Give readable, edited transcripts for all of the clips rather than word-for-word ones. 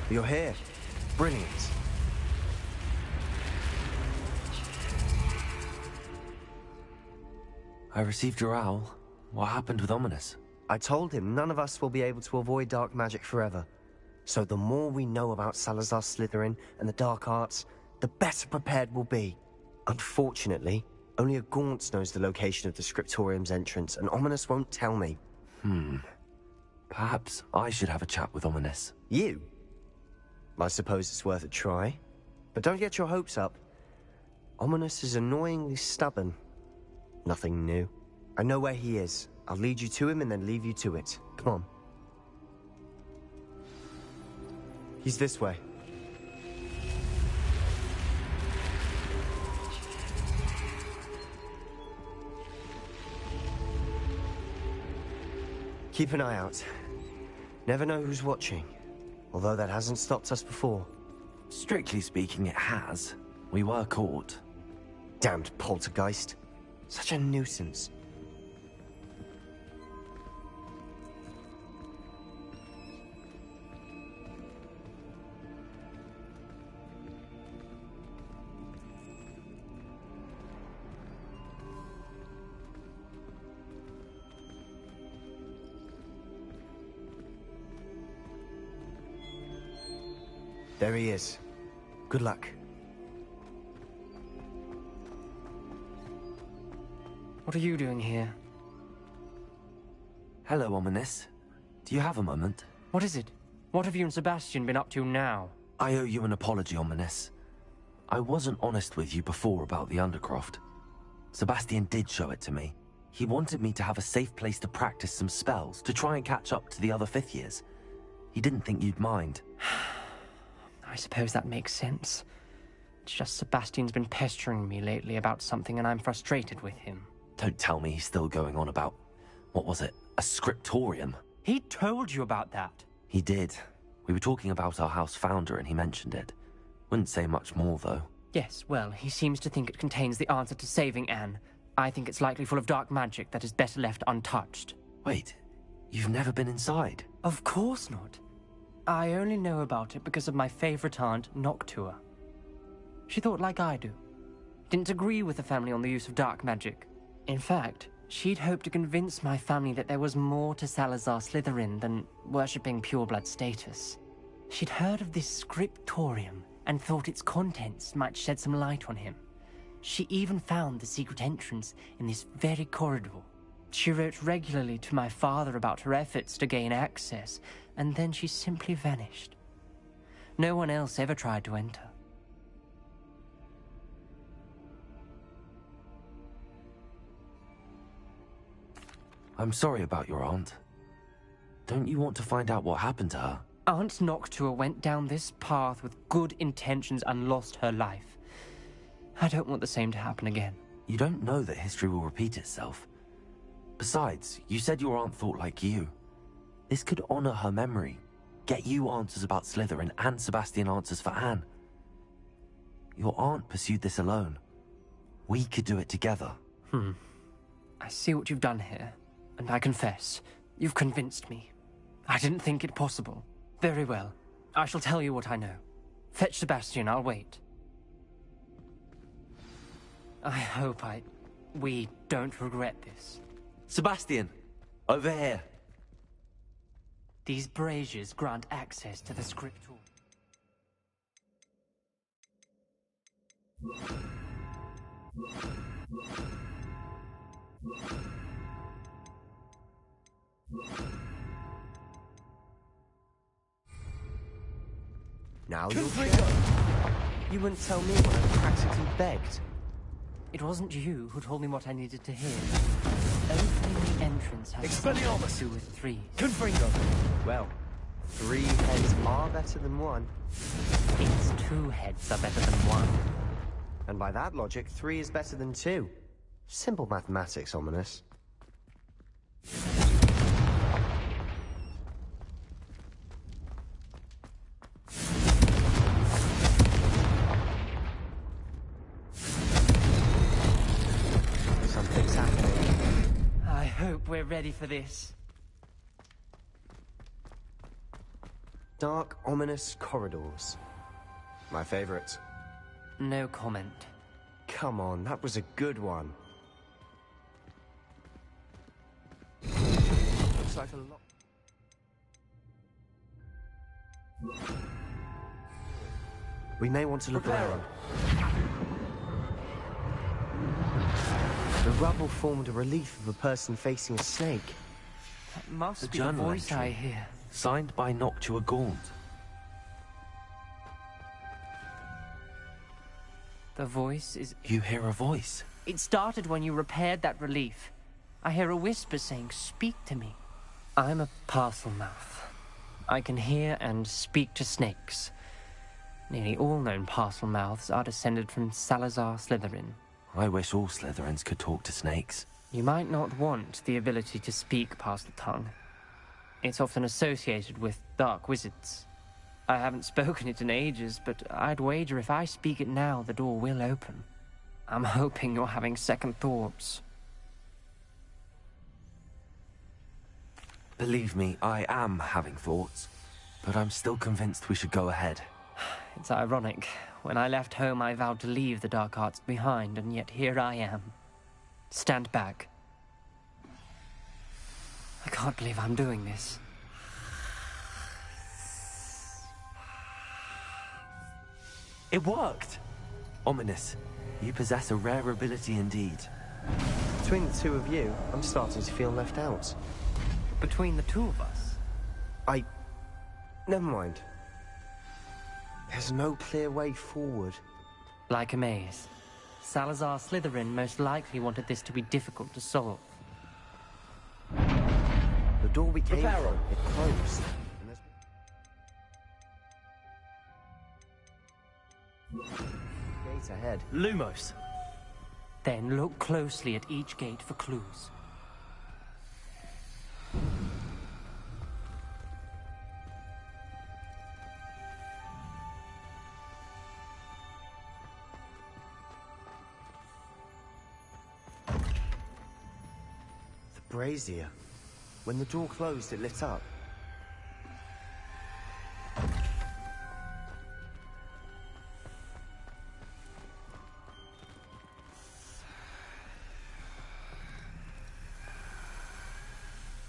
You're here. Brilliant. I received your owl. What happened with Ominous? I told him none of us will be able to avoid dark magic forever. So the more we know about Salazar Slytherin and the dark arts, the better prepared we'll be. Unfortunately, only a Gaunt knows the location of the Scriptorium's entrance, and Ominous won't tell me. Perhaps I should have a chat with Ominous. You? I suppose it's worth a try. But don't get your hopes up. Ominous is annoyingly stubborn. Nothing new. I know where he is. I'll lead you to him and then leave you to it. Come on. He's this way. Keep an eye out. Never know who's watching. Although that hasn't stopped us before. Strictly speaking, it has. We were caught. Damned poltergeist. Such a nuisance. There he is. Good luck. What are you doing here? Hello, Ominous. Do you have a moment? What is it? What have you and Sebastian been up to now? I owe you an apology, Ominous. I wasn't honest with you before about the Undercroft. Sebastian did show it to me. He wanted me to have a safe place to practice some spells, to try and catch up to the other fifth years. He didn't think you'd mind. I suppose that makes sense. It's just Sebastian's been pestering me lately about something and I'm frustrated with him. Don't tell me he's still going on about, what was it, a scriptorium? He told you about that? He did. We were talking about our house founder and he mentioned it. Wouldn't say much more, though. Yes, well, he seems to think it contains the answer to saving Anne. I think it's likely full of dark magic that is better left untouched. Wait, you've never been inside? Of course not. I only know about it because of my favorite aunt, Noctua. She thought like I do. Didn't agree with the family on the use of dark magic. In fact, she'd hoped to convince my family that there was more to Salazar Slytherin than worshipping pureblood status. She'd heard of this scriptorium and thought its contents might shed some light on him. She even found the secret entrance in this very corridor. She wrote regularly to my father about her efforts to gain access, and then she simply vanished. No one else ever tried to enter. I'm sorry about your aunt. Don't you want to find out what happened to her? Aunt Noctua went down this path with good intentions and lost her life. I don't want the same to happen again. You don't know that history will repeat itself. Besides, you said your aunt thought like you. This could honor her memory, get you answers about Slytherin and Sebastian answers for Anne. Your aunt pursued this alone. We could do it together. I see what you've done here, and I confess, you've convinced me. I didn't think it possible. Very well. I shall tell you what I know. Fetch Sebastian, I'll wait. I hope we don't regret this. Sebastian, over here. These braziers grant access to the scriptorium. Now you'll You wouldn't tell me when I practically begged. It wasn't you who told me what I needed to hear. Opening the entrance has something to do with threes. Confringo. Well, 3 heads are better than 1. Its 2 heads are better than 1. And by that logic, 3 is better than 2. Simple mathematics, Ominous. Something's happening. I hope we're ready for this. Dark, ominous corridors. My favorite. No comment. Come on, that was a good one. Looks like a lot. We may want to look around. The rubble formed a relief of a person facing a snake. That must The be the journal voice entry. I hear. Signed by Noctua Gaunt. The voice is... You hear a voice. It started when you repaired that relief. I hear a whisper saying, "Speak to me." I'm a parcel mouth. I can hear and speak to snakes. Nearly all known parcel mouths are descended from Salazar Slytherin. I wish all Slytherins could talk to snakes. You might not want the ability to speak past the tongue. It's often associated with dark wizards. I haven't spoken it in ages, but I'd wager if I speak it now, the door will open. I'm hoping you're having second thoughts. Believe me, I am having thoughts, but I'm still convinced we should go ahead. It's ironic. When I left home, I vowed to leave the dark arts behind, and yet here I am. Stand back. I can't believe I'm doing this. It worked! Ominous. You possess a rare ability indeed. Between the two of you, I'm starting to feel left out. Between the two of us? Never mind. There's no clear way forward. Like a maze. Salazar Slytherin most likely wanted this to be difficult to solve. The door we came from, it closed. Gate ahead. Lumos! Then look closely at each gate for clues. The brazier. When the door closed, it lit up.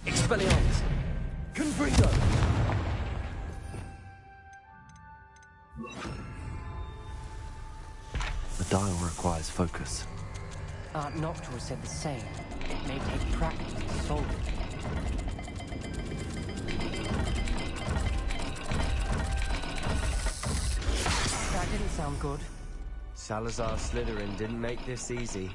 Expelliarmus! Confringo! The dial requires focus. Art Noctua said the same. It may take practice to solve it. That didn't sound good. Salazar Slytherin didn't make this easy.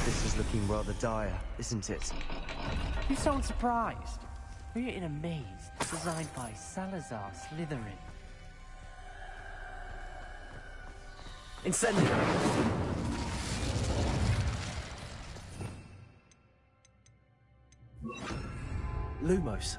This is looking rather dire, isn't it? You sound surprised. We're in a maze designed by Salazar Slytherin. Incendio! Lumos.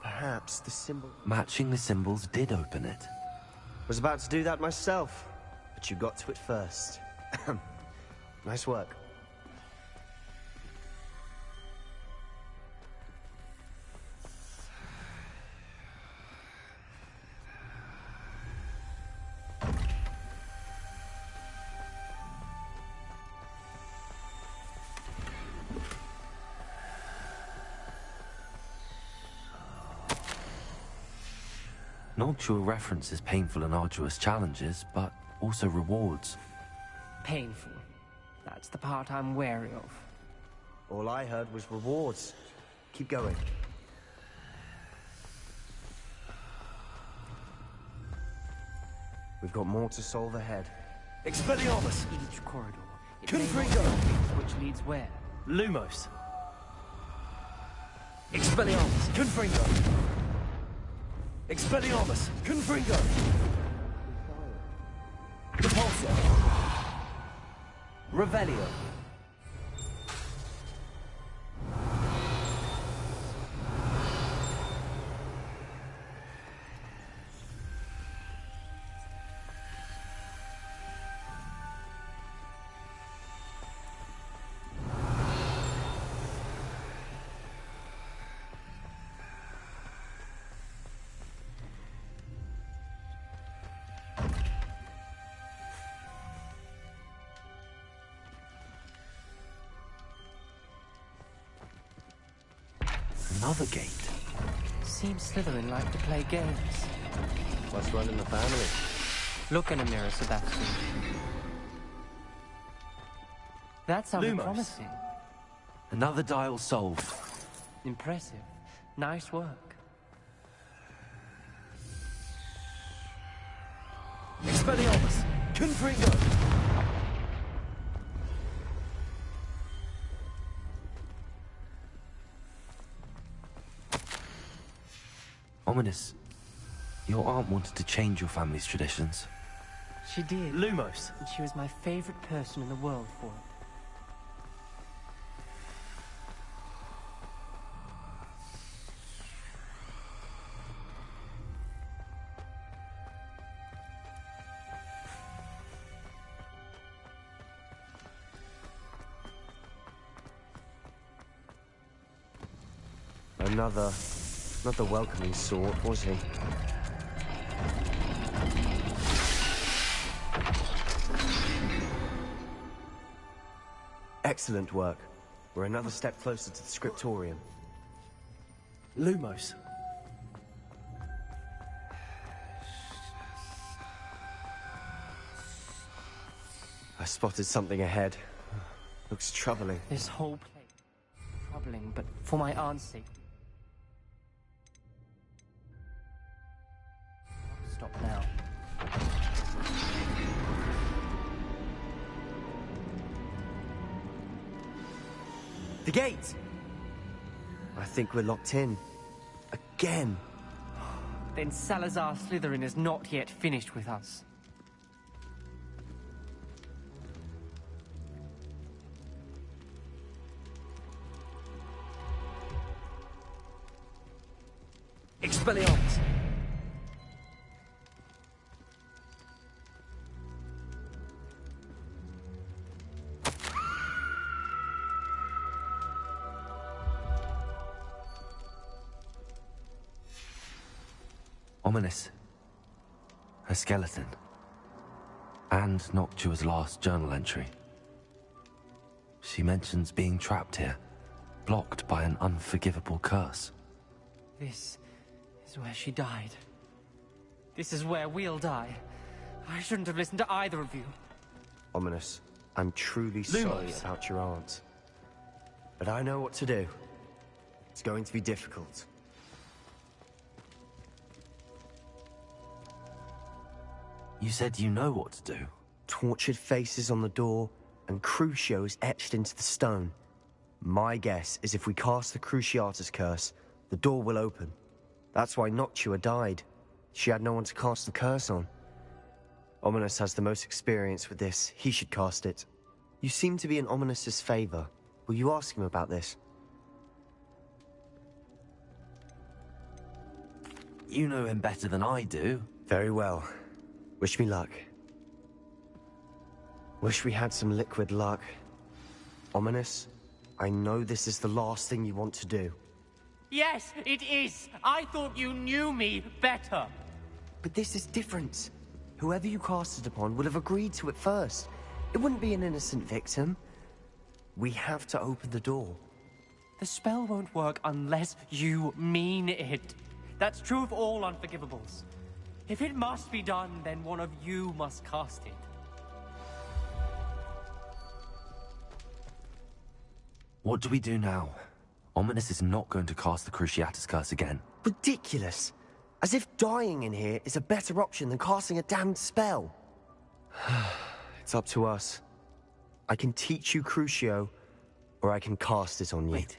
Perhaps the symbol... Matching the symbols did open it. Was about to do that myself, but you got to it first. Nice work. Noctua references painful and arduous challenges, but also rewards. Painful. That's the part I'm wary of. All I heard was rewards. Keep going. We've got more to solve ahead. Expelliarmus! Each corridor. It Confringo! may not be obvious which leads where. Lumos! Expelliarmus! Confringo! Expelliarmus! Confringo! Repulsor! Revelio! Another gate. Seems Slytherin like to play games. Must run in the family. Look in a mirror, Sebastian. That sounded Lumos. promising. Another dial solved. Impressive. Nice work. Expelliarmus! Confringo! Ominous. Your aunt wanted to change your family's traditions. She did. Lumos! And she was my favorite person in the world for it. Not the welcoming sort, was he? Excellent work. We're another step closer to the scriptorium. Lumos! I spotted something ahead. Looks troubling. This whole place. Troubling, but for my aunt's sake. Stop now. The gate! I think we're locked in. Again. Then Salazar Slytherin is not yet finished with us. Expelliarmus! Ominous. Her skeleton. And Noctua's last journal entry. She mentions being trapped here, blocked by an unforgivable curse. This is where she died. This is where we'll die. I shouldn't have listened to either of you. Ominous, I'm truly sorry Lumos. about your aunt. But I know what to do. It's going to be difficult. You said you know what to do. Tortured faces on the door, and Crucios etched into the stone. My guess is if we cast the Cruciatus curse, the door will open. That's why Noctua died. She had no one to cast the curse on. Ominous has the most experience with this. He should cast it. You seem to be in Ominous's favor. Will you ask him about this? You know him better than I do. Very well. Wish me luck. Wish we had some liquid luck. Ominous, I know this is the last thing you want to do. Yes, it is. I thought you knew me better. But this is different. Whoever you cast it upon would have agreed to it first. It wouldn't be an innocent victim. We have to open the door. The spell won't work unless you mean it. That's true of all unforgivables. If it must be done, then one of you must cast it. What do we do now? Ominous is not going to cast the Cruciatus Curse again. Ridiculous. As if dying in here is a better option than casting a damned spell. It's up to us. I can teach you Crucio, or I can cast it on you. Wait,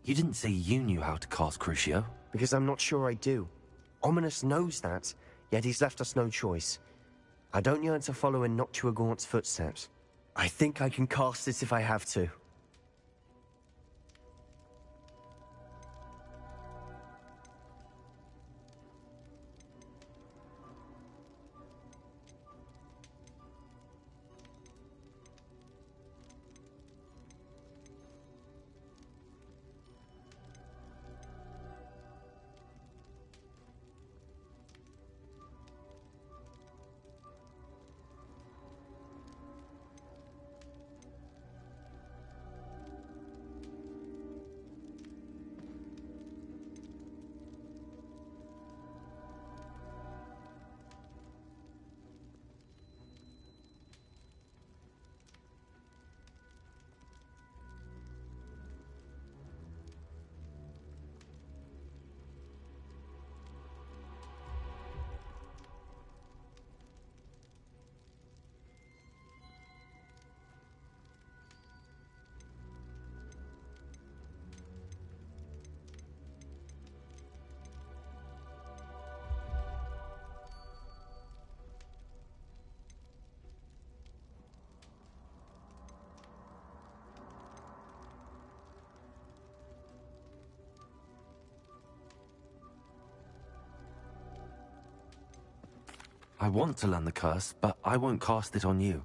you didn't say you knew how to cast Crucio? Because I'm not sure I do. Ominous knows that, yet he's left us no choice. I don't yearn to follow in Noctua Gaunt's footsteps. I think I can cast it if I have to. I want to learn the curse, but I won't cast it on you.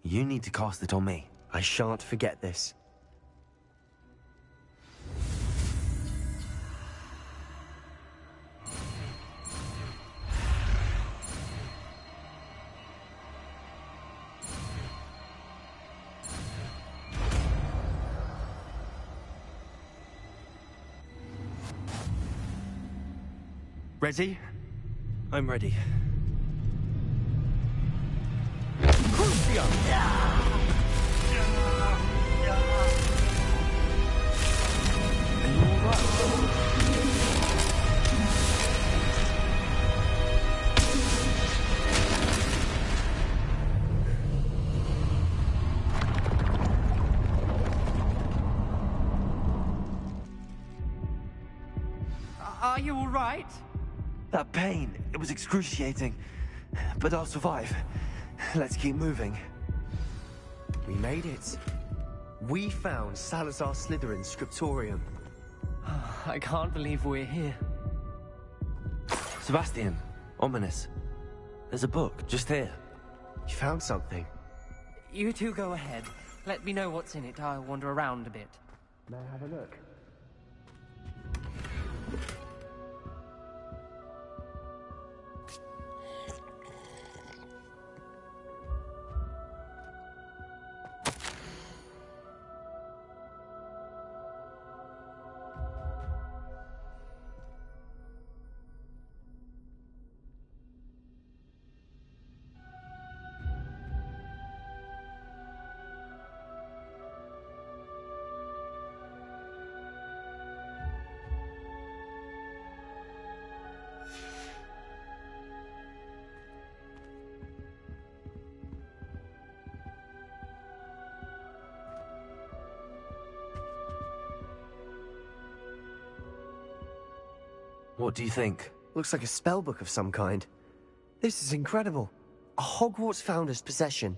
You need to cast it on me. I shan't forget this. Ready? I'm ready. Are you all right? That pain, it was excruciating. But I'll survive. Let's keep moving. We made it. We found Salazar Slytherin's scriptorium. I can't believe we're here. Sebastian, Ominous. There's a book, just here. You found something. You two go ahead. Let me know what's in it. I'll wander around a bit. May I have a look? What do you think? Looks like a spellbook of some kind. This is incredible. A Hogwarts founder's possession.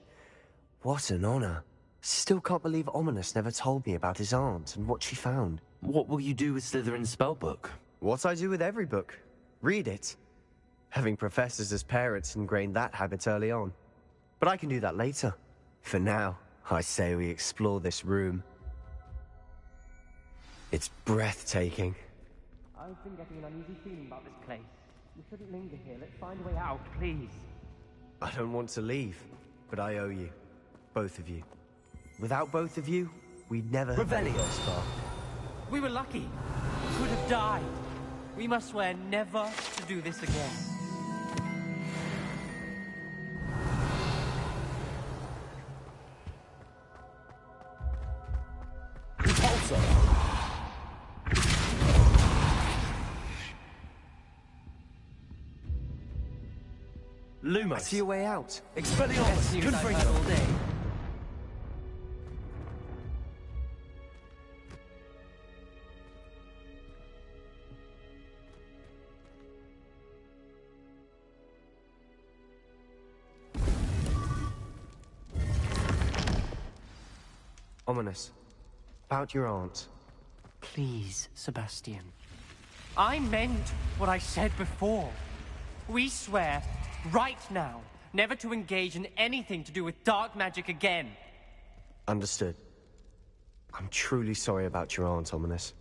What an honor. Still can't believe Ominous never told me about his aunt and what she found. What will you do with Slytherin's spellbook? What I do with every book. Read it. Having professors as parents ingrained that habit early on. But I can do that later. For now, I say we explore this room. It's breathtaking. I've been getting an uneasy feeling about this place. We shouldn't linger here. Let's find a way out, please. I don't want to leave, but I owe you. Both of you. Without both of you, we'd never have made it this far. We were lucky. We could have died. We must swear never to do this again. Repulsion! Lumos. I see a way out. Best Expelliarmus. news I've heard Confringo. all day. Ominous. About your aunt. Please, Sebastian. I meant what I said before. We swear, right now, never to engage in anything to do with dark magic again. Understood. I'm truly sorry about your aunt, Ominous.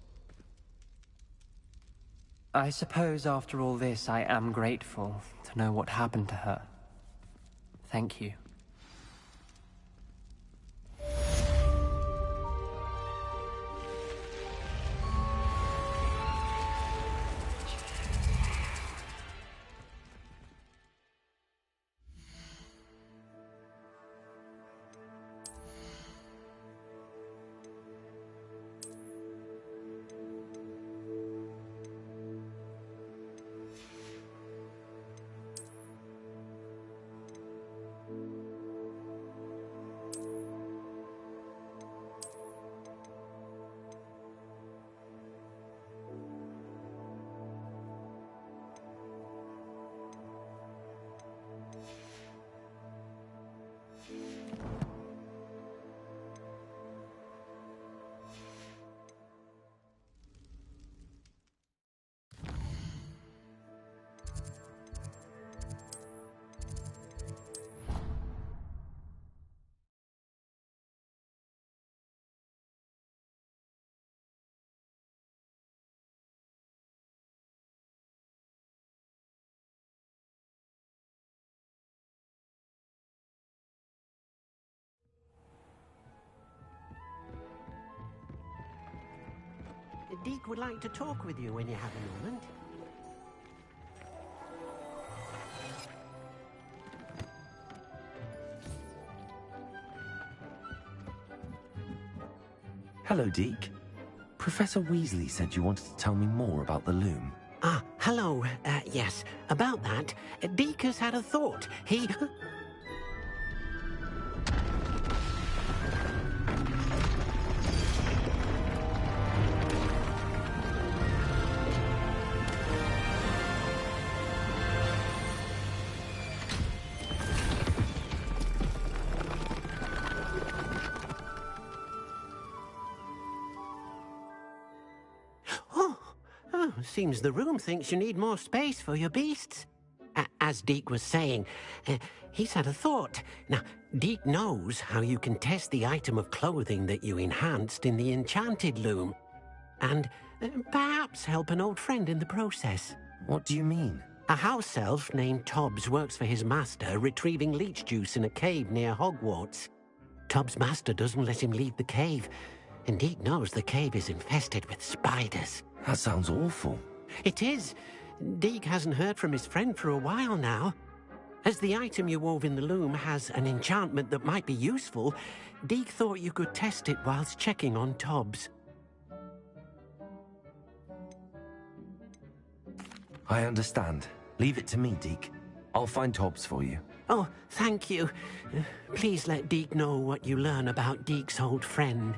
I suppose after all this, I am grateful to know what happened to her. Thank you. Deke would like to talk with you when you have a moment. Hello, Deke. Professor Weasley said you wanted to tell me more about the loom. Ah, hello. Yes, about that. Deke has had a thought. He... Oh, seems the room thinks you need more space for your beasts. As Deke was saying, he's had a thought. Now, Deke knows how you can test the item of clothing that you enhanced in the enchanted loom. And perhaps help an old friend in the process. What do you mean? A house elf named Tobbs works for his master, retrieving leech juice in a cave near Hogwarts. Tobbs' master doesn't let him leave the cave, and Deke knows the cave is infested with spiders. That sounds awful. It is. Deke hasn't heard from his friend for a while now. As the item you wove in the loom has an enchantment that might be useful, Deke thought you could test it whilst checking on Tobbs. I understand. Leave it to me, Deke. I'll find Tobbs for you. Oh, thank you. Please let Deke know what you learn about Deke's old friend.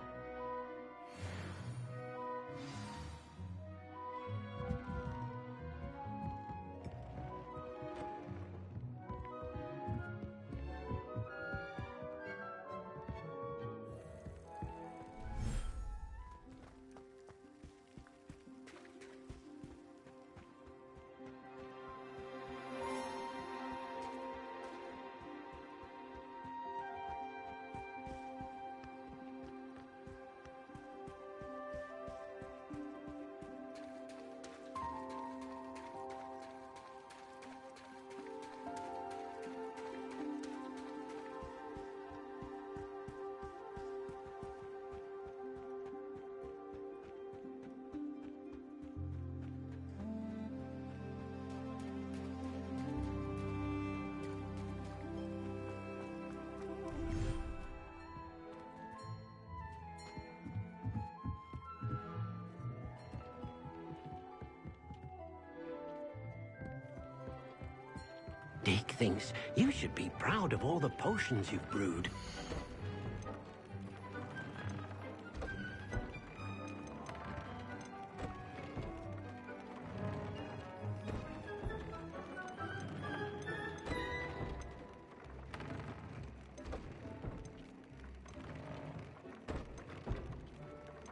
Deek thinks you should be proud of all the potions you've brewed.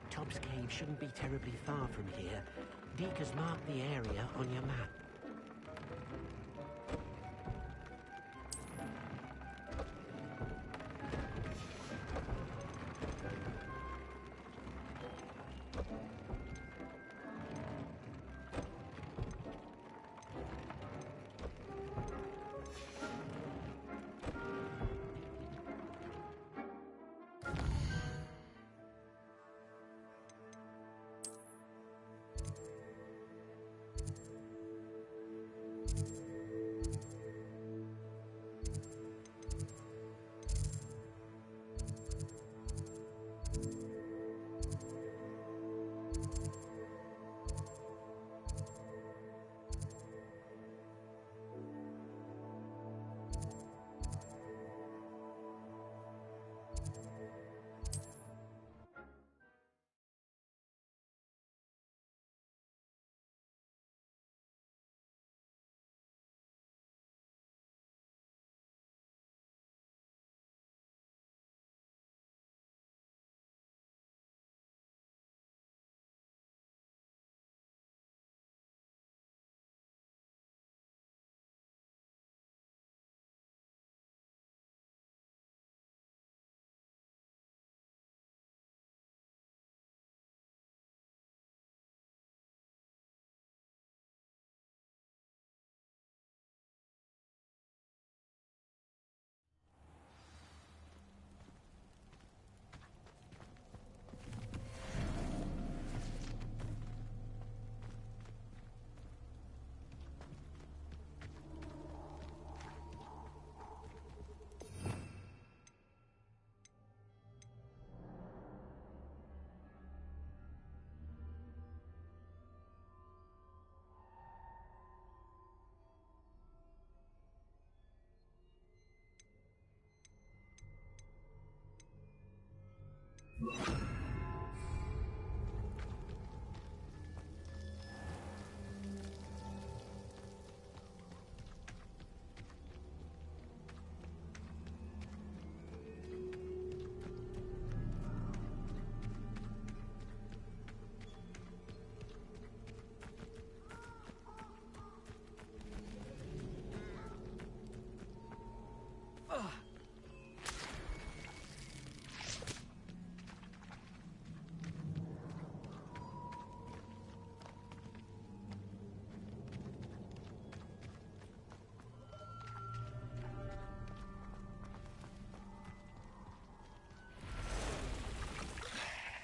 Top's Cave shouldn't be terribly far from here. Deek has marked the area on your map.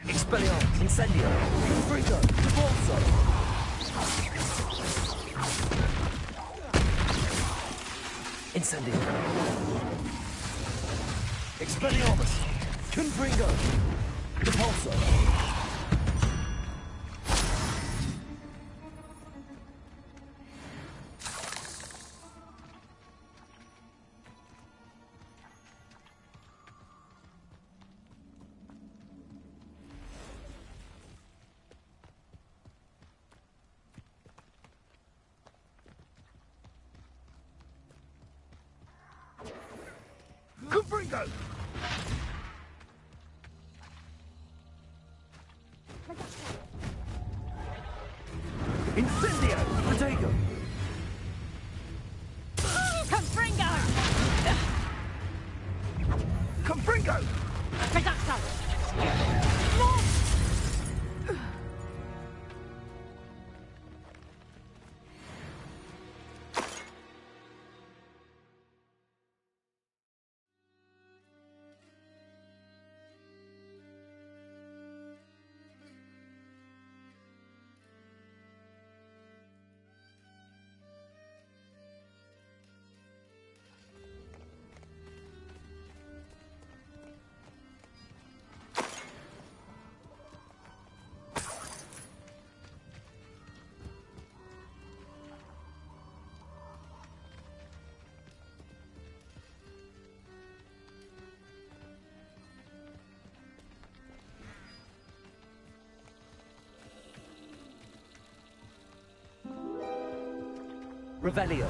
Expelliarmus, Incendio, Frigo, Repulso. Incendio. Expelliarmus, Confringo, Repulso. Confringo! Incendio, Protego. Confringo! Confringo! Reducto! Revelio.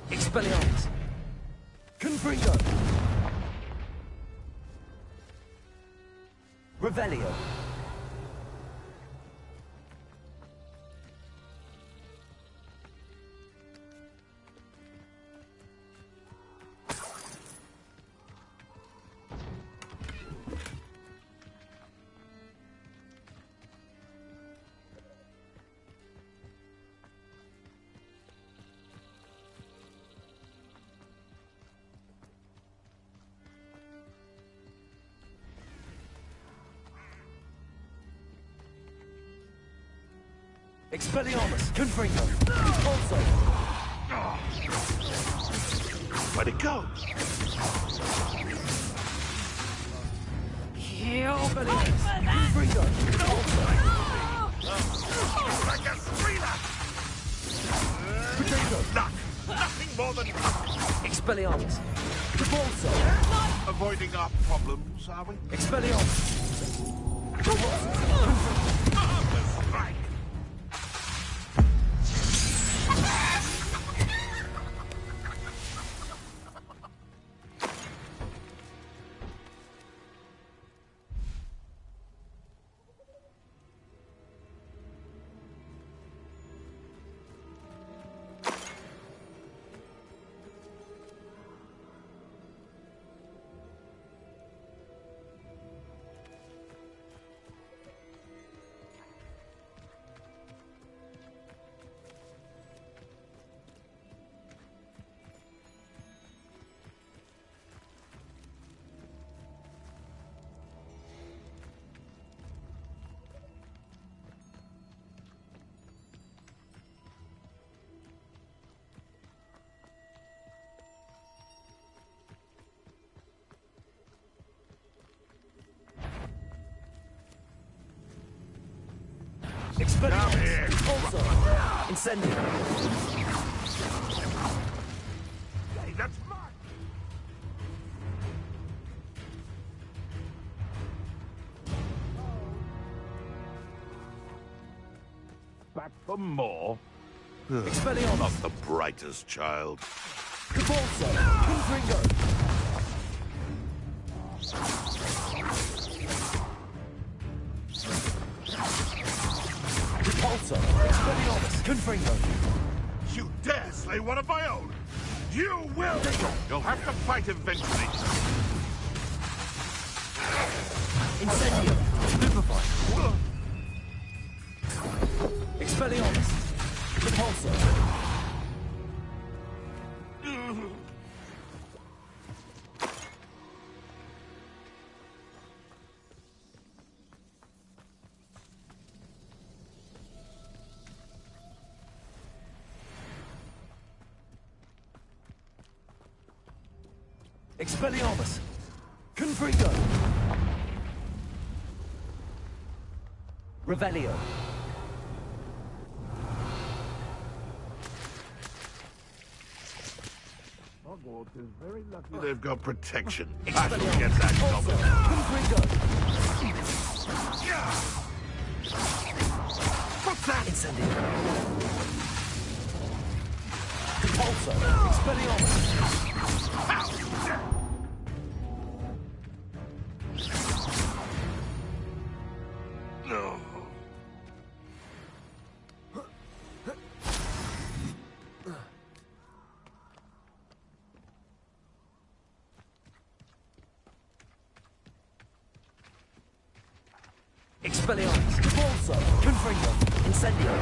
Expelliarmus. Confringo. Revelio. Expelliarmus. Confringo. Also. Where'd it go? Expelliarmus. Confringo. Like a screamer! Nothing more than Expelliarmus. Repulso. avoiding our problems, are we? Expelliarmus. Marvelous strike! Expelliarmus. Repulso. Incendio. Hey, that's mine! Back for more? Expelliarmus. Not the brightest child. Repulso. Confringo. Repulso. Expelliarmus. Confringo. You dare slay one of my own? You will! You'll have to fight eventually. Incendio. Stupefy. Expelliarmus. Repulso. Expelliarmus. Confringo. Revelio. Hogwarts is very lucky they've got protection. I shall get that Also, goblin. Confringo. What's that? Incendio. Also, Expelliarmus. No. Expelliarmus. Also, Confringo. Incendio.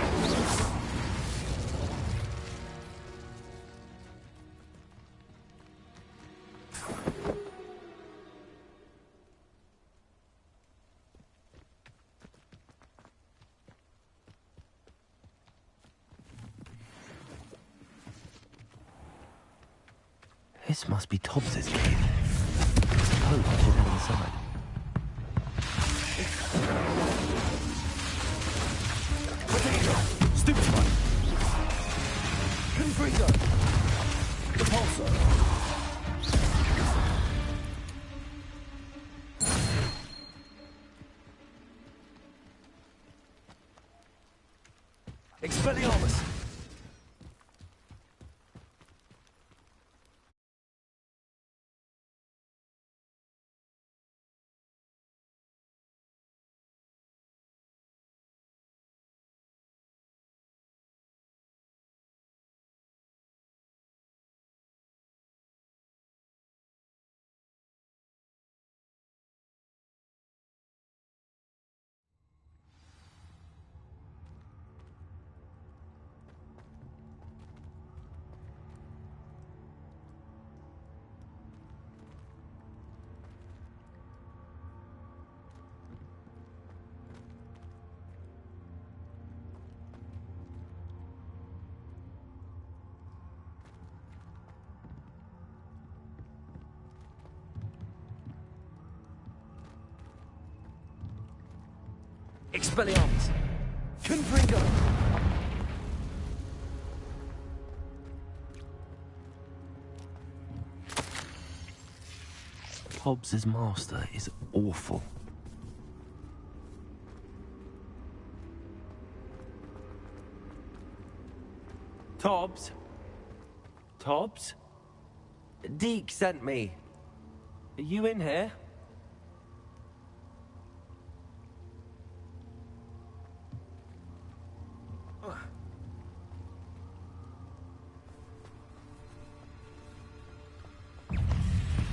This must be Tobbs's cave. I suppose I should head inside. Stupefy. Confringo. Repulso. Expelliarmus! Confringo! Hobbs's master is awful. Tobbs? Tobbs? Deke sent me. Are you in here?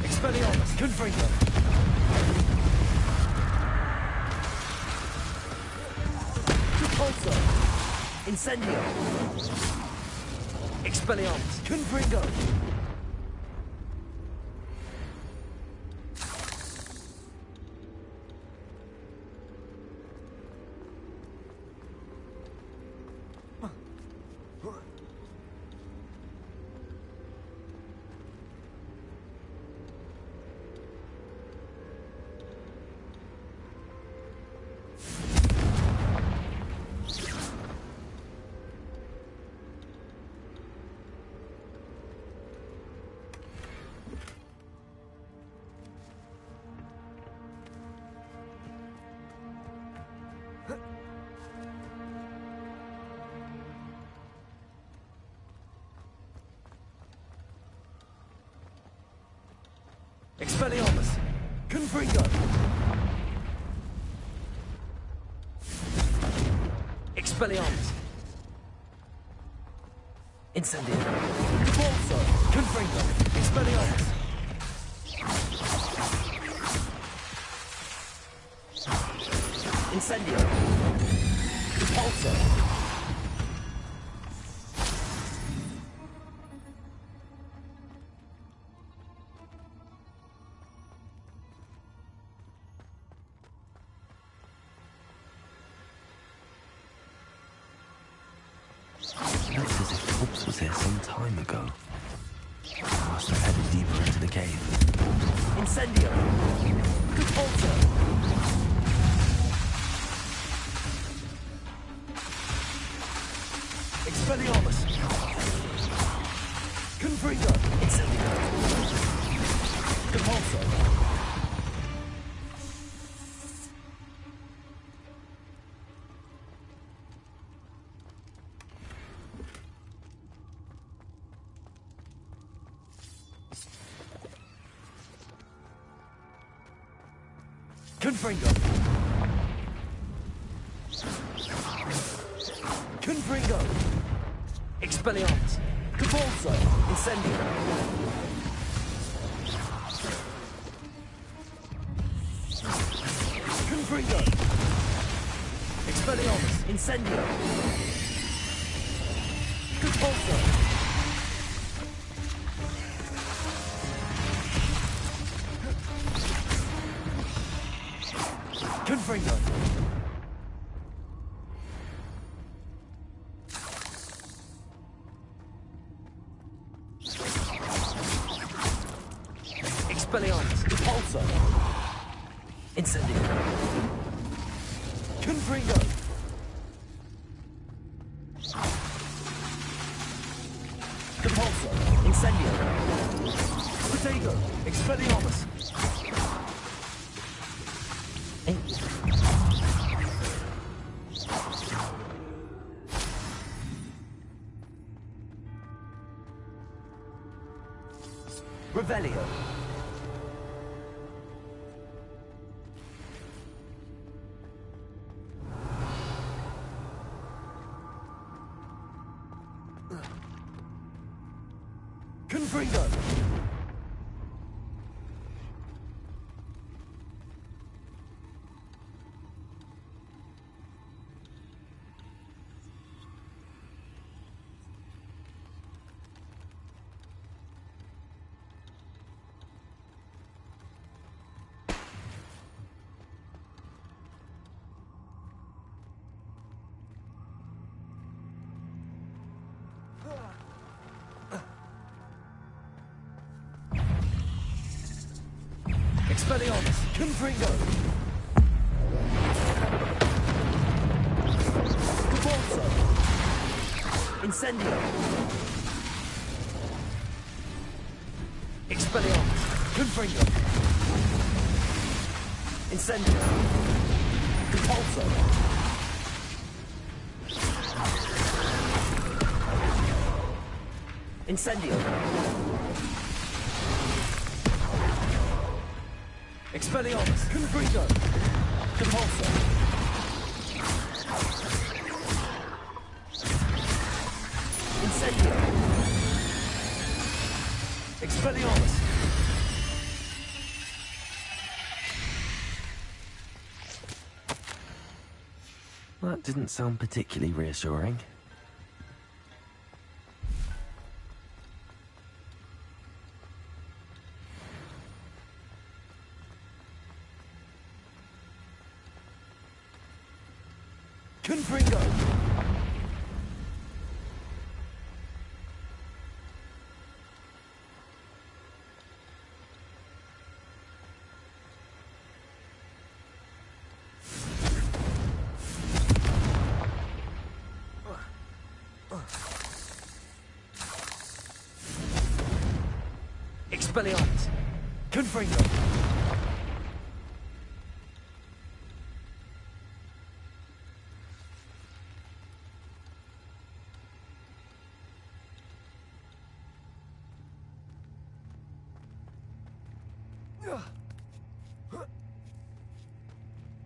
Expelliarmus, Confringo! Repulsor! Incendio! Expelliarmus, Confringo! Expelliarmus! Confringo! Expelliarmus! Incendio! Repulsor! Confringo! Expelliarmus! Incendio! Repulsor! Looks as if Hobbs was here some time ago. I must have headed deeper into the cave. Incendio! Repulsor! Expelliarmus! Confringo! Incendio! Repulsor! Confringo! Confringo! Expelliarmus! Repulsor! Incendio! Confringo! Expelliarmus! Incendio! Repulsor! Confringo! Expelliarmus! Repulsor! Incendio! Confringo! Repulsor! Incendio! Potato! Expelliarmus! Revelio! Confringo! Expelliarmus! Confringo! Cabalzo! Incendio! Expelliarmus! Confringo! Incendio! Cabalzo! Incendio! Expelliarmus! Confringo! Cabalzo! Incendio! Expelliarmus! That didn't sound particularly reassuring. Confringo! Expelliarmus! Confringo!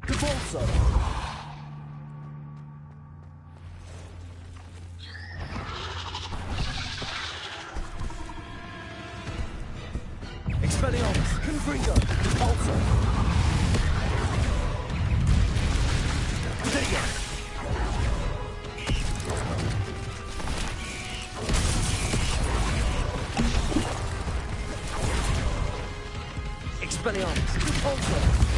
Cabalzo! Expelliarmus! Confringo! Cabalzo! Digger! Expelliarmus! Cabalzo!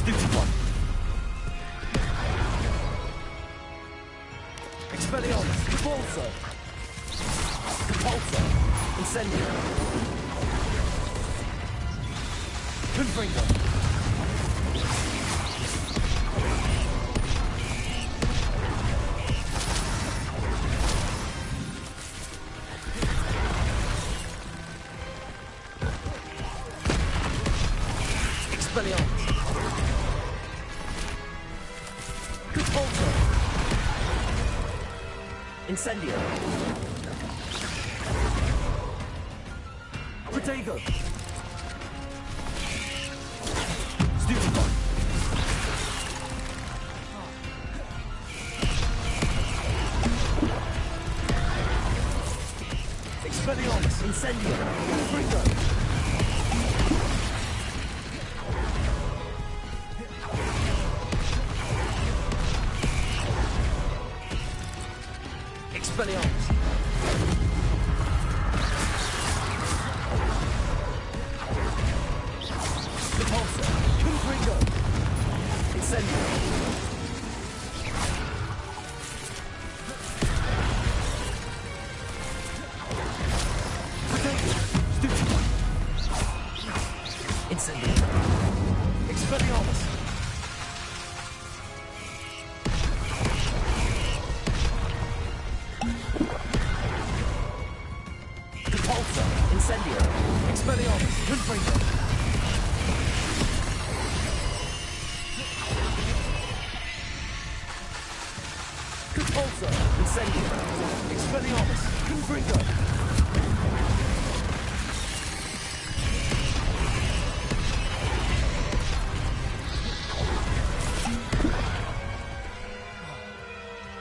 Stupid one. Expelliarmus, Cabalzo. Cabalzo. Incendio. Confringo. Expelliarmus. Cabalzo. Incendio. Protego. Stupid one. Expelliarmus. Incendio. Confringo. Expelliarmus. Cabalzo. Confringo. Incendio. Stupid one. Incendio. Expelliarmus. Cabalzo. Incendio. Expelliarmus. Confringo. Cabalzo. Incendio. Expelliarmus. Confringo.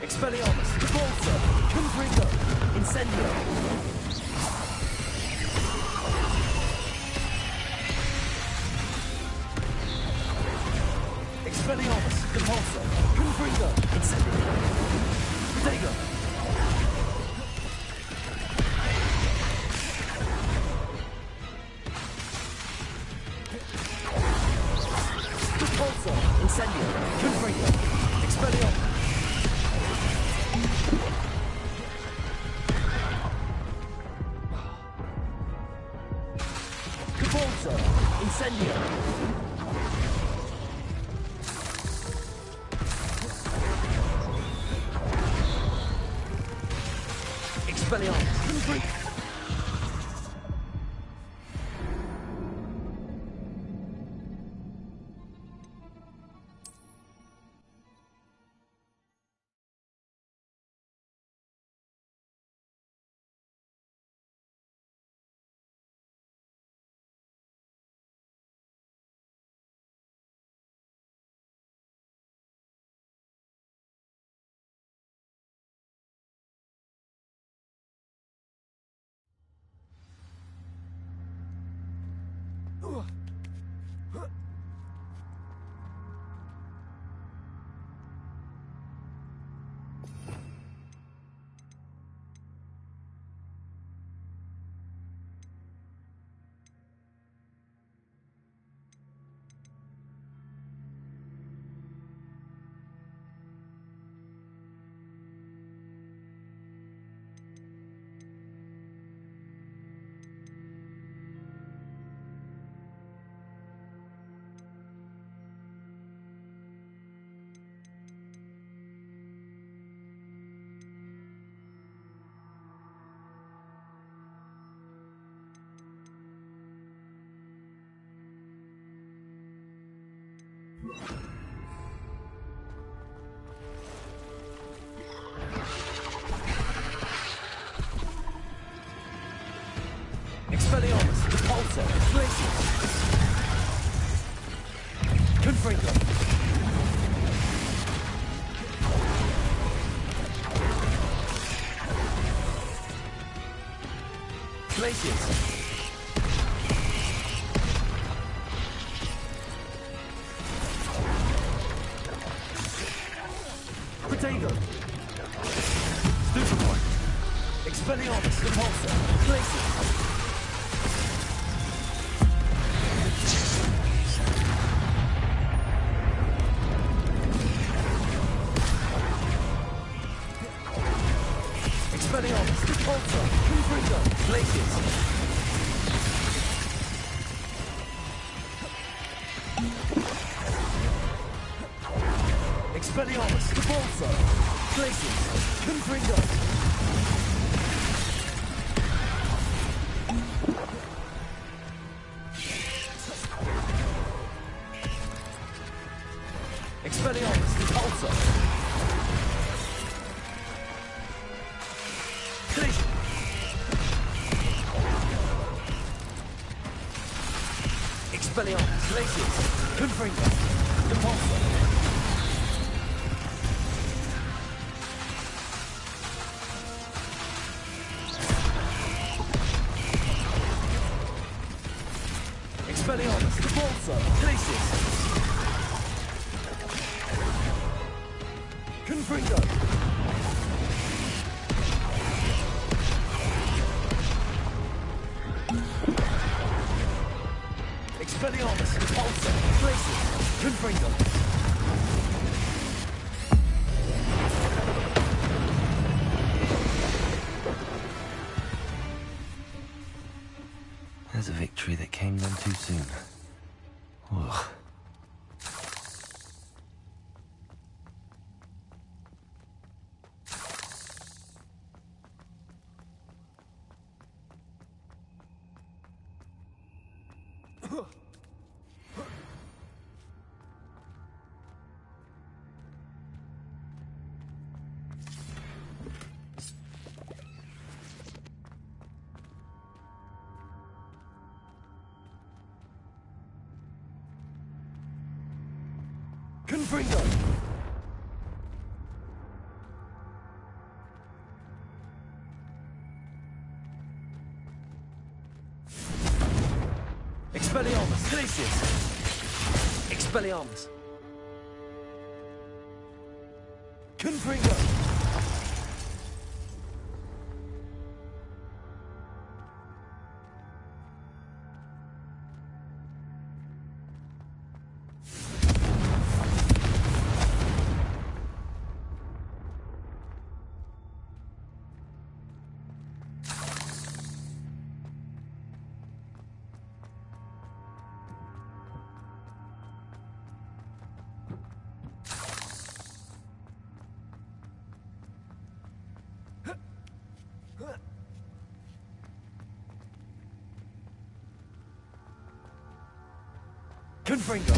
Expelliarmus. Cabalzo. Confringo. Incendio. Expelliarmus. Cabalzo. Confringo. Incendio. Protego. Incendio! Expelliarmus! Expelliarmus, Repulsor, Glacius. Confringo. Glacius. Protego. Superboy. Expelliarmus, Repulsor, Glacius. Expelliarmus, Repulsor, Confringo, Glacius. Expelliarmus, Repulsor, Glacius, Confringo. Expelliarmus, Repulsor. Collision. Expelliarmus, Glacius, Confringo, Repulsor. Expelliarmus, Repulsor, Glacius. Confringo. Expelliarmus, Repulsor, Glacius, Confringo. There's a victory that came none too soon. Ugh. Confringo! Expelliarmus, Glacius! Expelliarmus! Confringo! Confringo!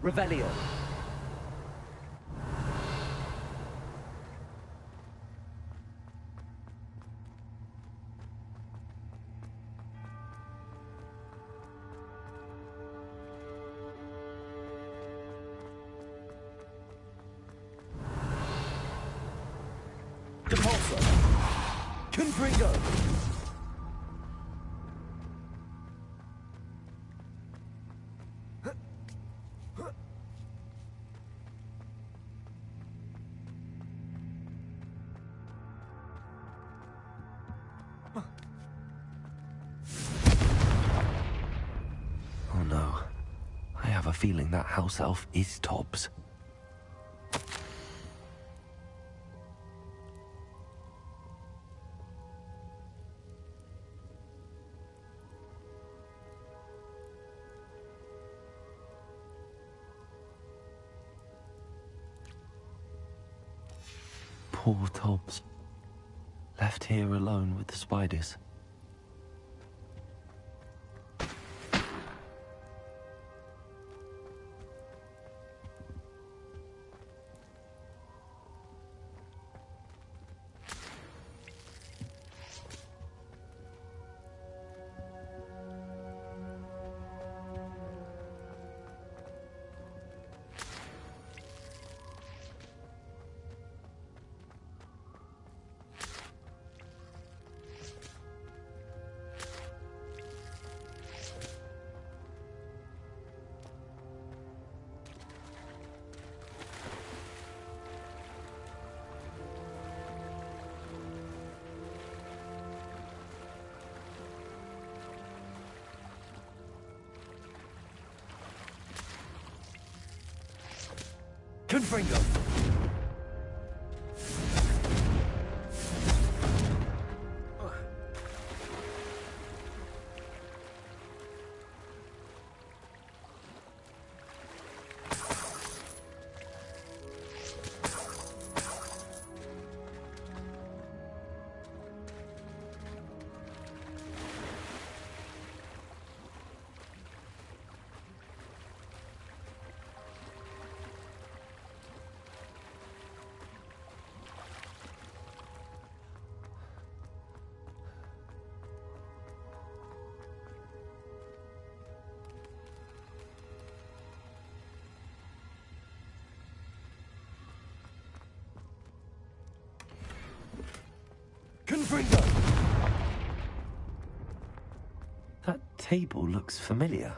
Revelio. Depulso. Confringo. Oh no. I have a feeling that house elf is Tobbs. Poor Tobbs. Left here alone with the spiders. Confringo. Confringo! That table looks familiar.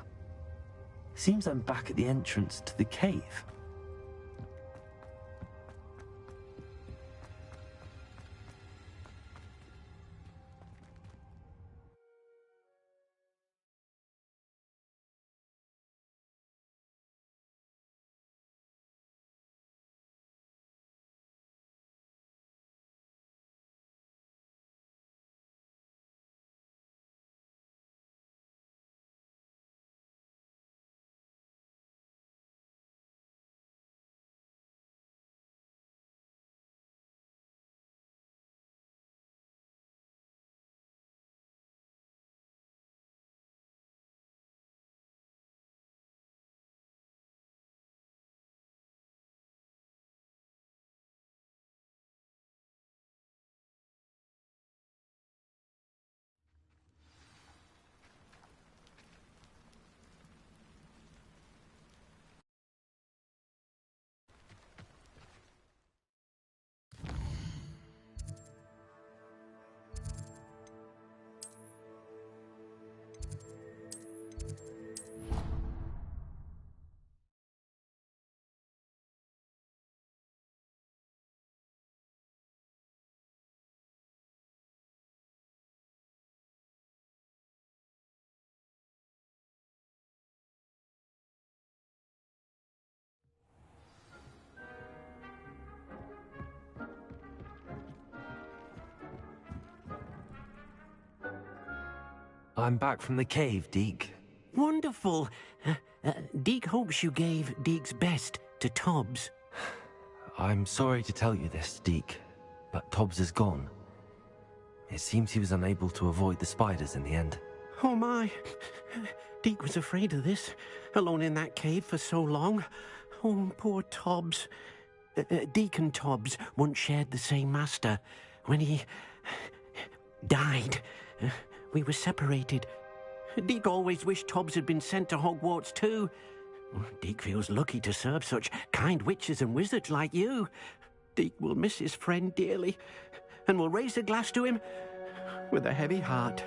Seems I'm back at the entrance to the cave. I'm back from the cave, Deke. Wonderful. Deke hopes you gave Deke's best to Tobbs. I'm sorry to tell you this, Deke, but Tobbs is gone. It seems he was unable to avoid the spiders in the end. Oh my! Deke was afraid of this, alone in that cave for so long. Oh, poor Tobbs. Deke and Tobbs once shared the same master. When he died, we were separated. Deke always wished Tobbs had been sent to Hogwarts too. Deke feels lucky to serve such kind witches and wizards like you. Deke will miss his friend dearly, and will raise a glass to him with a heavy heart.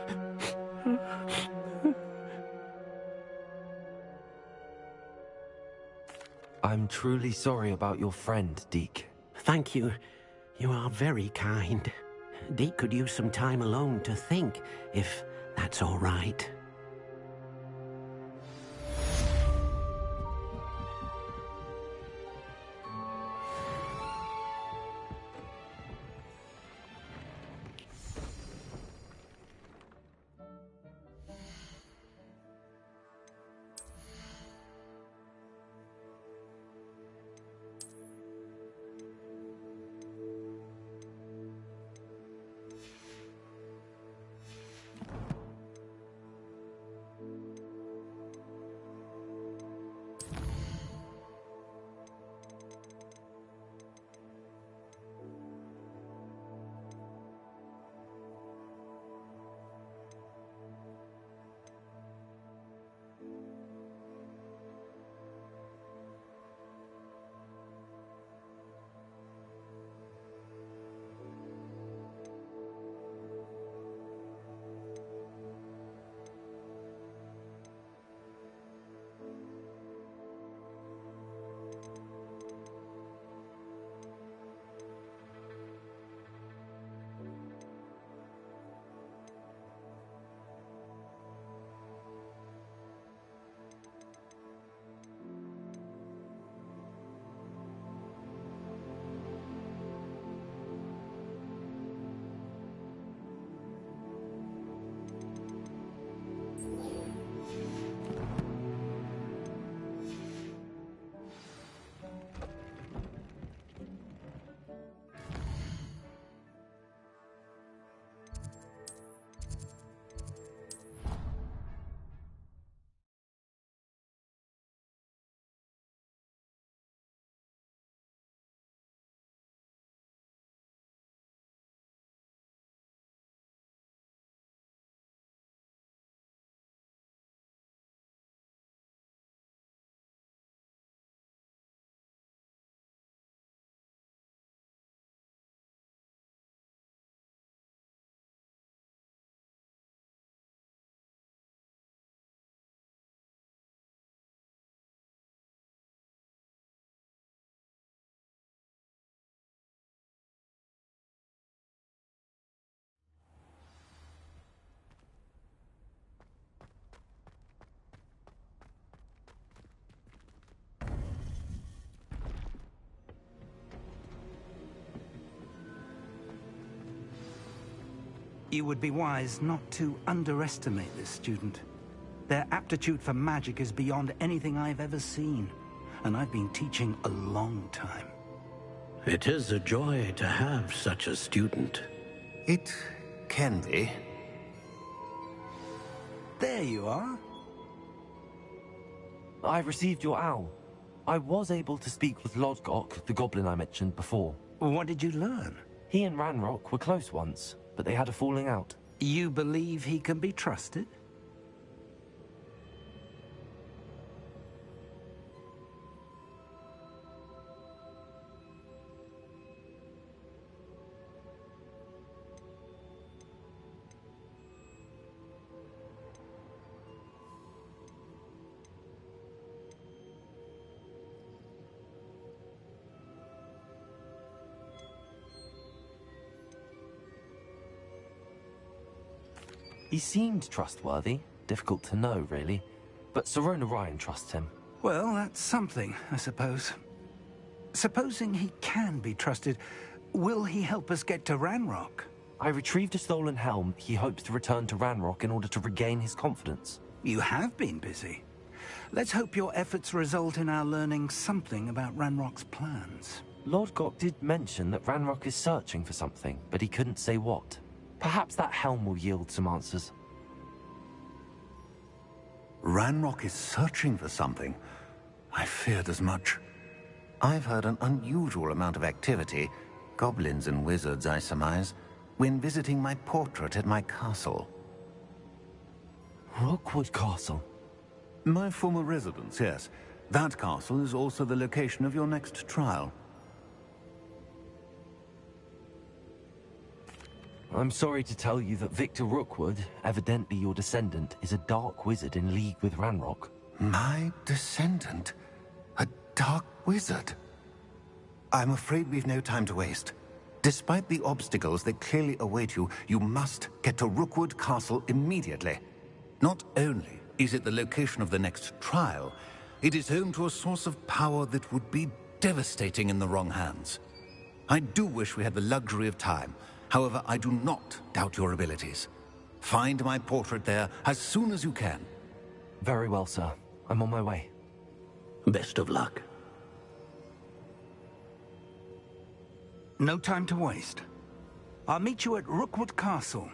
I'm truly sorry about your friend, Deke. Thank you. You are very kind. Deke could use some time alone to think, if that's all right. You would be wise not to underestimate this student. Their aptitude for magic is beyond anything I've ever seen, and I've been teaching a long time. It is a joy to have such a student. It can be. There you are. I've received your owl. I was able to speak with Lodgok, the goblin I mentioned before. What did you learn? He and Ranrock were close once, but they had a falling out. You believe he can be trusted? He seemed trustworthy. Difficult to know, really. But Sirona Ryan trusts him. Well, that's something, I suppose. Supposing he can be trusted, will he help us get to Ranrock? I retrieved a stolen helm. He hopes to return to Ranrock in order to regain his confidence. You have been busy. Let's hope your efforts result in our learning something about Ranrock's plans. Lord Gok did mention that Ranrock is searching for something, but he couldn't say what. Perhaps that helm will yield some answers. Ranrock is searching for something. I feared as much. I've heard an unusual amount of activity, goblins and wizards, I surmise, when visiting my portrait at my castle. Rookwood Castle? My former residence, yes. That castle is also the location of your next trial. I'm sorry to tell you that Victor Rookwood, evidently your descendant, is a dark wizard in league with Ranrock. My descendant? A dark wizard? I'm afraid we've no time to waste. Despite the obstacles that clearly await you, you must get to Rookwood Castle immediately. Not only is it the location of the next trial, it is home to a source of power that would be devastating in the wrong hands. I do wish we had the luxury of time. However, I do not doubt your abilities. Find my portrait there as soon as you can. Very well, sir. I'm on my way. Best of luck. No time to waste. I'll meet you at Rookwood Castle.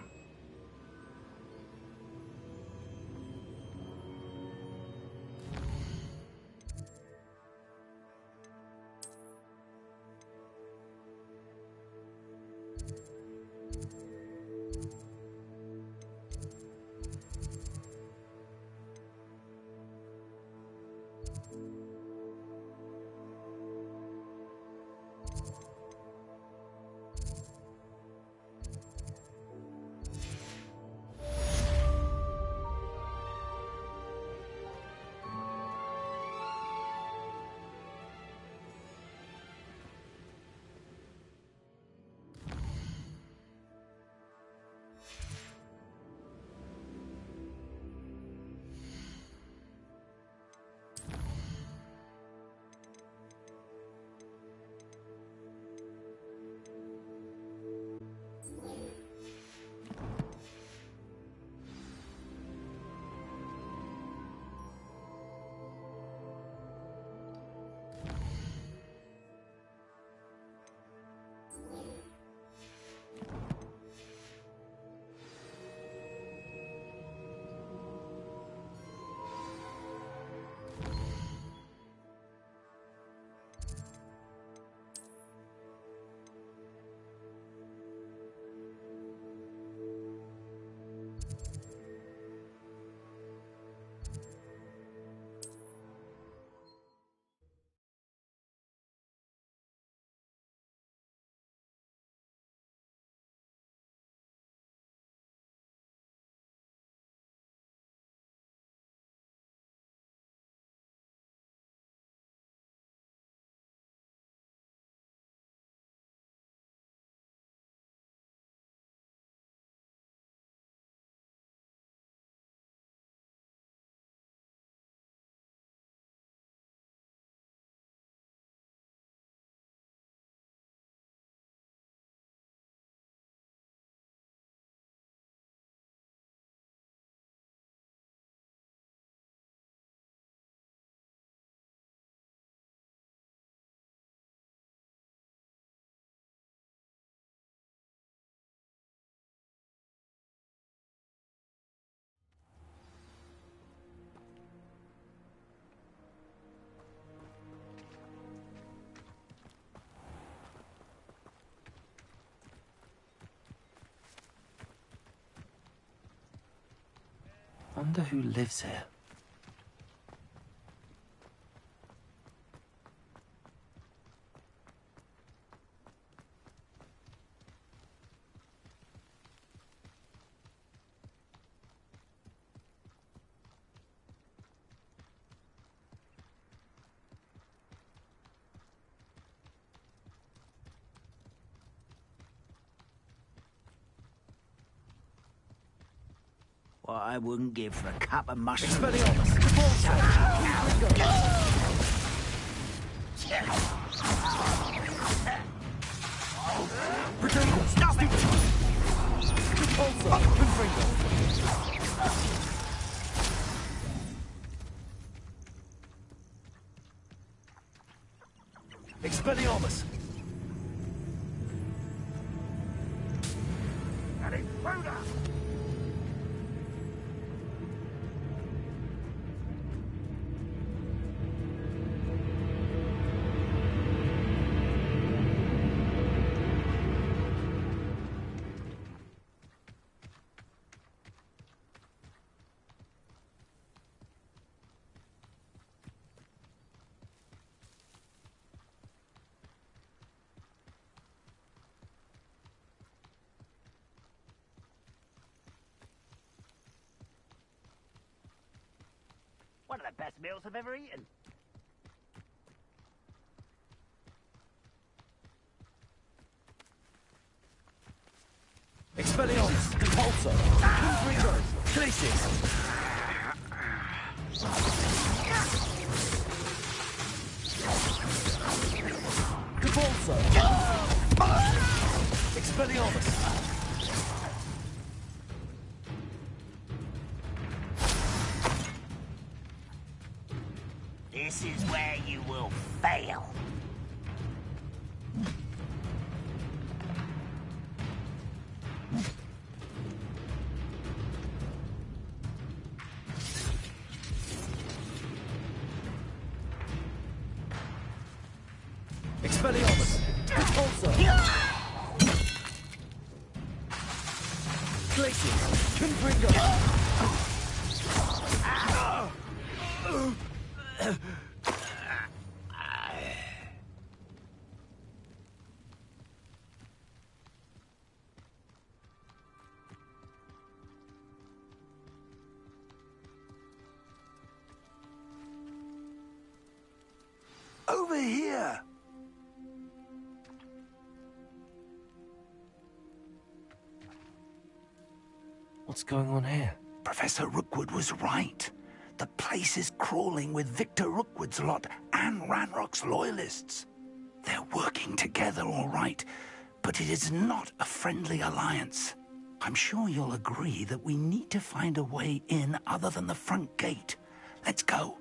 Wonder who lives here. What I wouldn't give for a cup of mushroom. Stop it! Expelliarmus! An intruder! One of the best meals I've ever eaten. Expelliarmus! Compulso! Confringo! Glacius! Compulso! Expelliarmus! This is where you will fail. Expelliarmus! Compulso! Glacius! Confringo! Over here! What's going on here? Professor Rookwood was right. The place is crawling with Victor Rookwood's lot and Ranrock's loyalists. They're working together, all right, but it is not a friendly alliance. I'm sure you'll agree that we need to find a way in other than the front gate. Let's go.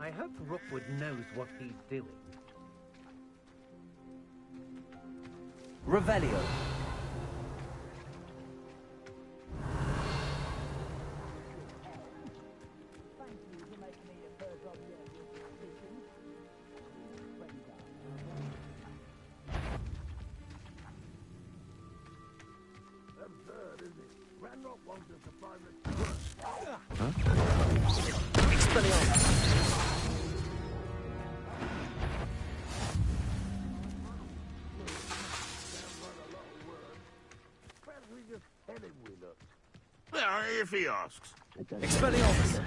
I hope Rookwood knows what he's doing. Revelio! Absurd, isn't it? Ranrock wants us to find the... Expelliarmus! Well, if he asks. Expelliarmus!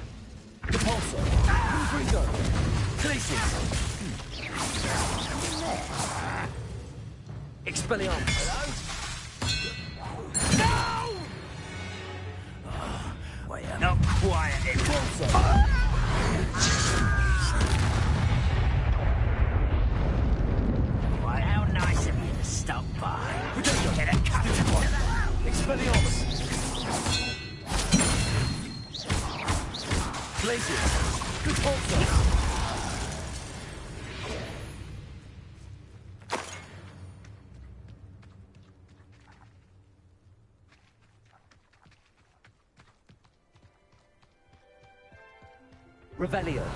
Compulso! Confringo! Glacius! Expelliarmus! No! Not quiet, Compulso! Why, how nice of you to stop by. Get a cut of that. Expelliarmus! Glacius! Compulso! Revelio.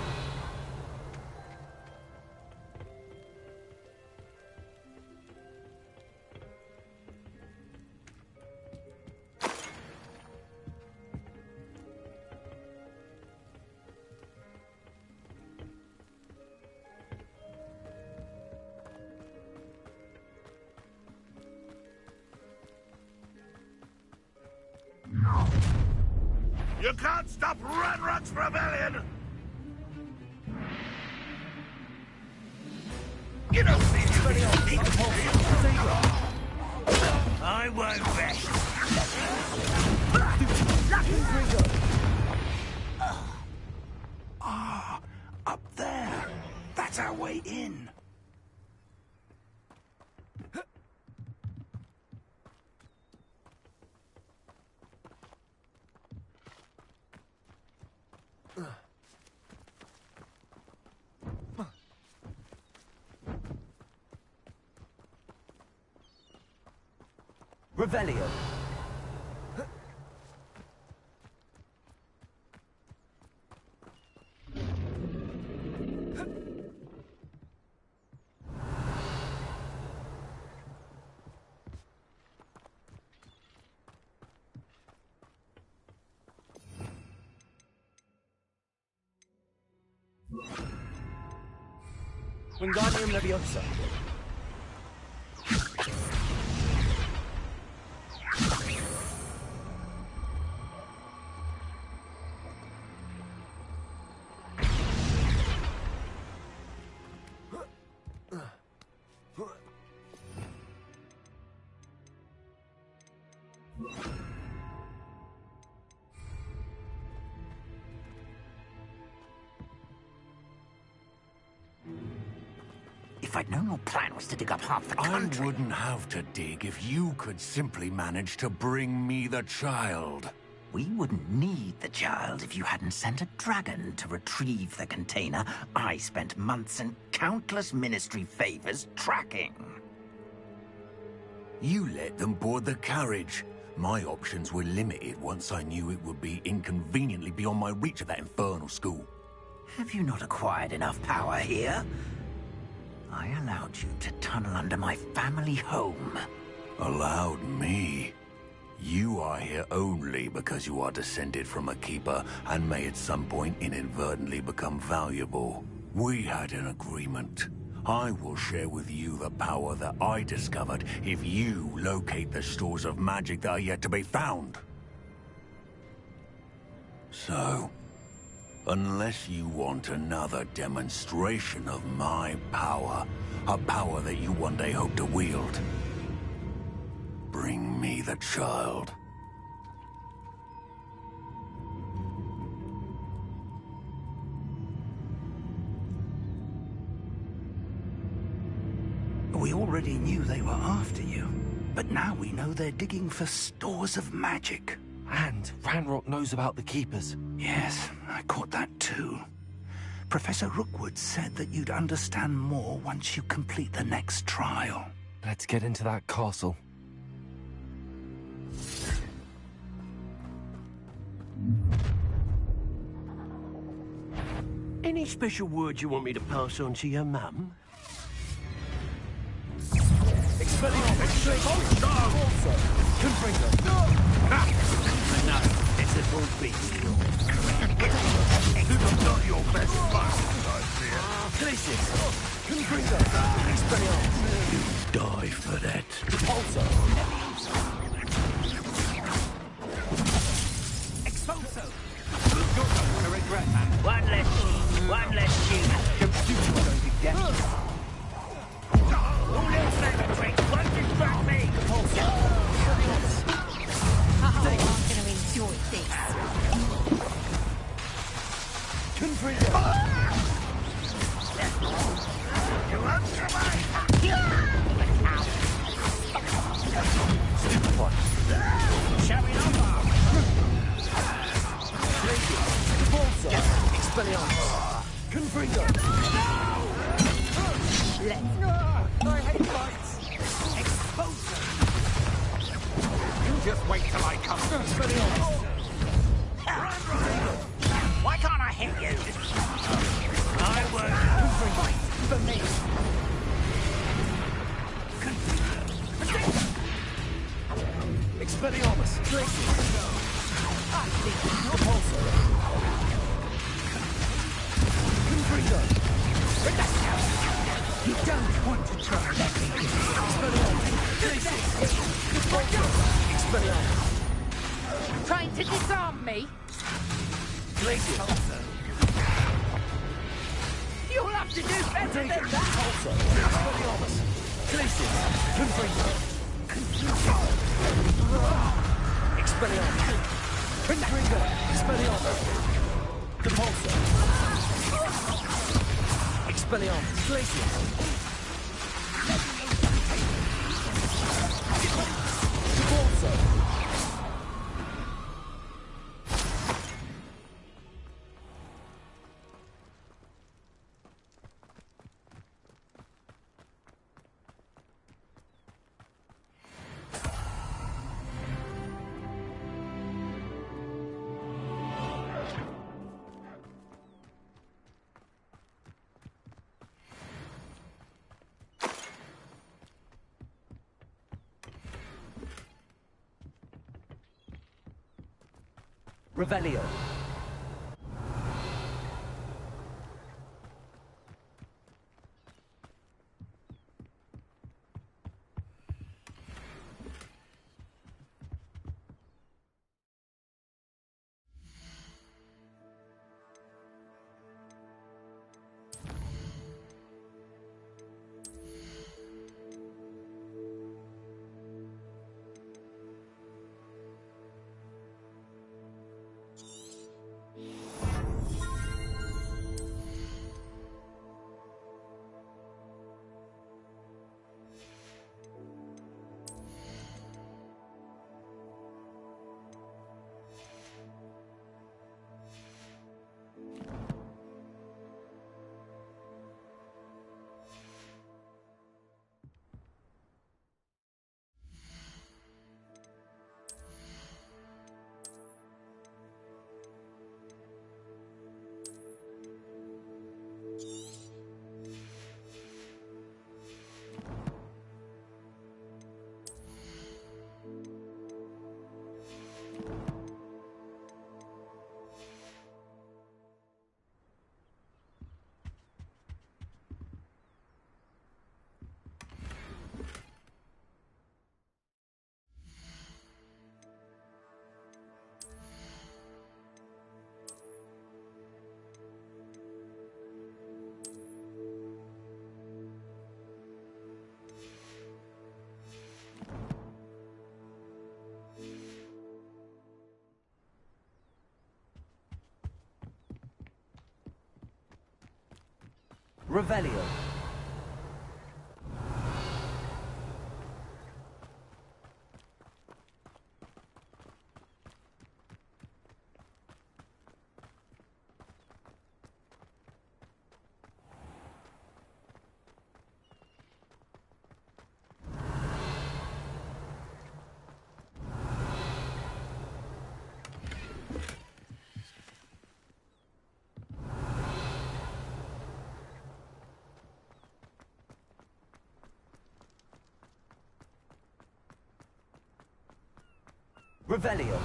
You can't stop Ranrock's rebellion! You don't see I won't rest. Ah, up there. That's our way in. Revelio. Wingardium Leviosa. If I'd known your plan was to dig up half the country... I wouldn't have to dig if you could simply manage to bring me the child. We wouldn't need the child if you hadn't sent a dragon to retrieve the container I spent months and countless ministry favors tracking. You let them board the carriage. My options were limited once I knew it would be inconveniently beyond my reach at that infernal school. Have you not acquired enough power here? I allowed you to tunnel under my family home. Allowed me? You are here only because you are descended from a keeper and may at some point inadvertently become valuable. We had an agreement. I will share with you the power that I discovered if you locate the stores of magic that are yet to be found. So, unless you want another demonstration of my power, a power that you one day hope to wield, bring me the child. We already knew they were after you, but now we know they're digging for stores of magic. And Ranrock knows about the Keepers. Yes, I caught that too. Professor Rookwood said that you'd understand more once you complete the next trial. Let's get into that castle. Any special words you want me to pass on to your mum? Enough. It's a full beast. Not your best fight, I fear. Glacius. Confringo. Expelliarmus. You die for that. Repulsor. Expulso. You're not gonna regret that. One less sheep. Your future will going to get you. All your flavor tricks won't distract me. I'm gonna enjoy this. Confringo. You won't survive. Stupid one. Showing off. Repulsor. Expelliarmus. Confringo. I hate fights. Expulso. You just wait till I come. Expelliarmus. Why can't I hit you? I work Confringo. For me. Expelliarmus. Repulsor. Confringo. You don't want to try that. Expelliarmus. Trying to disarm me? Glacius. You'll have to do better than that. Repulsor. Expelliarmus. Glacius. Confringo. Expelliarmus. Confringo. Expelliarmus. Repulsor. Expelliarmus. Glacius. Repulsor. Revelio. Revelio. Revelio.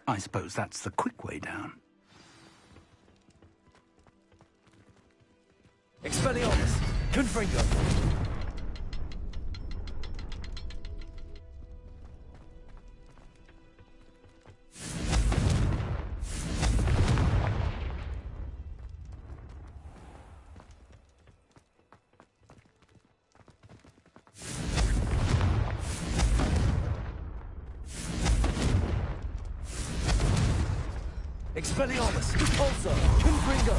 I suppose that's the quick way down. Expelliarmus. Confringo. Expelliarmus, Pulsar, Confringo.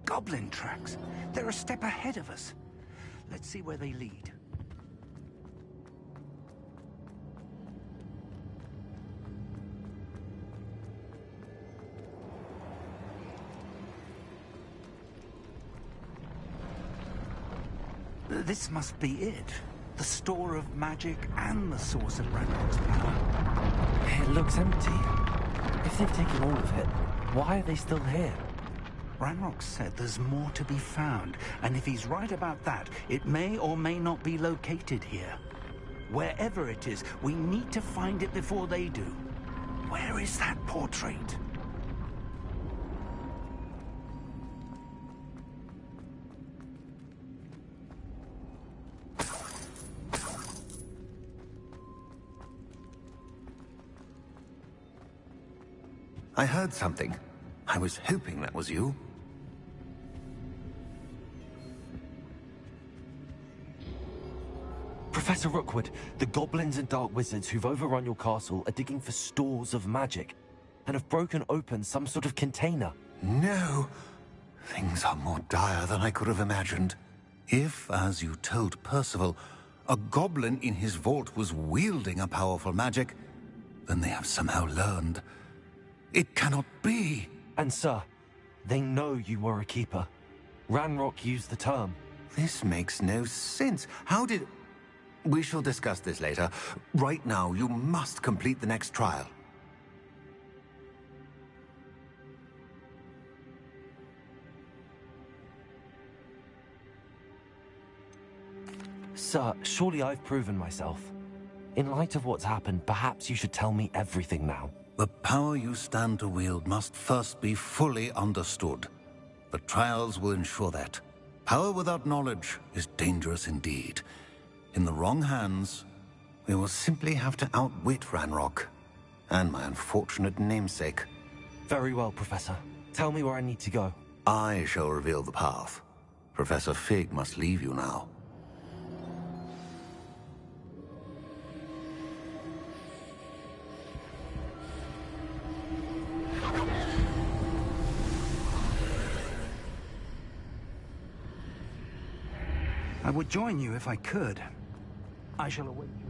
Goblin tracks. They're a step ahead of us. Let's see where they lead. This must be it. The store of magic and the source of Ranrock's power. It looks empty. If they've taken all of it, why are they still here? Ranrock said there's more to be found, and if he's right about that, it may or may not be located here. Wherever it is, we need to find it before they do. Where is that portrait? I heard something. I was hoping that was you. Professor Rookwood, the goblins and dark wizards who've overrun your castle are digging for stores of magic and have broken open some sort of container. No. Things are more dire than I could have imagined. If, as you told Percival, a goblin in his vault was wielding a powerful magic, then they have somehow learned. It cannot be. And sir, they know you were a keeper. Ranrock used the term. This makes no sense. How did... We shall discuss this later. Right now, you must complete the next trial. Sir, surely I've proven myself. In light of what's happened, perhaps you should tell me everything now. The power you stand to wield must first be fully understood. The trials will ensure that. Power without knowledge is dangerous indeed. In the wrong hands, we will simply have to outwit Ranrock and my unfortunate namesake. Very well, Professor. Tell me where I need to go. I shall reveal the path. Professor Fig must leave you now. I would join you if I could. I shall await you.